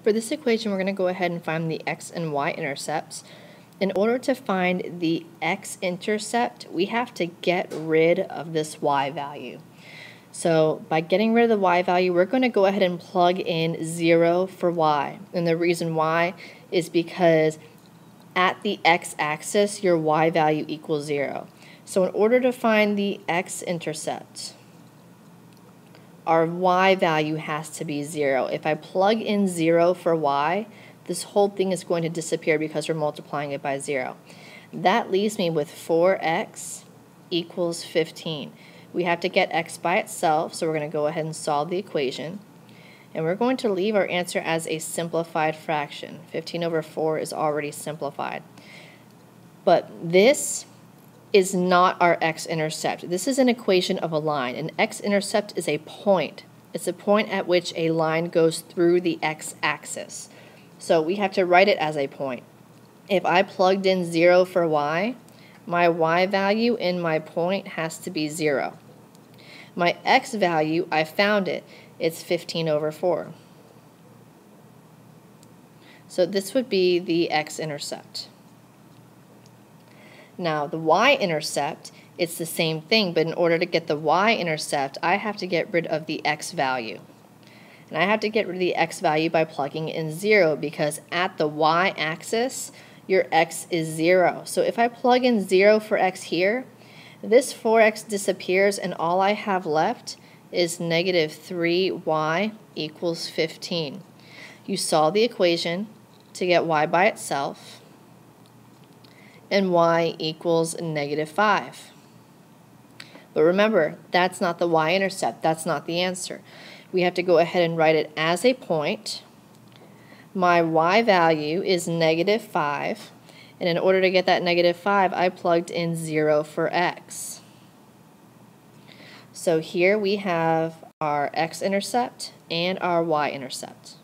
For this equation, we're going to go ahead and find the x and y intercepts. In order to find the x-intercept, we have to get rid of this y value. So by getting rid of the y value, we're going to go ahead and plug in 0 for y. And the reason why is because at the x-axis, your y value equals 0. So in order to find the x-intercept, our y value has to be 0. If I plug in 0 for y, this whole thing is going to disappear because we're multiplying it by 0. That leaves me with 4x equals 15. We have to get x by itself, so we're going to go ahead and solve the equation. And we're going to leave our answer as a simplified fraction. 15 over 4 is already simplified. But this is not our x-intercept. This is an equation of a line. An x-intercept is a point. It's a point at which a line goes through the x-axis. So we have to write it as a point. If I plugged in 0 for y, my y value in my point has to be 0. My x value, I found it. It's 15 over 4. So this would be the x-intercept. Now the y-intercept, it's the same thing, but in order to get the y-intercept, I have to get rid of the x value. And I have to get rid of the x value by plugging in 0 because at the y-axis, your x is 0. So if I plug in 0 for x here, this 4x disappears and all I have left is negative 3y equals 15. You solve the equation to get y by itself, and y equals negative 5. But remember, that's not the y-intercept. That's not the answer. We have to go ahead and write it as a point. My y value is negative 5. And in order to get that negative 5, I plugged in 0 for x. So here we have our x-intercept and our y-intercept.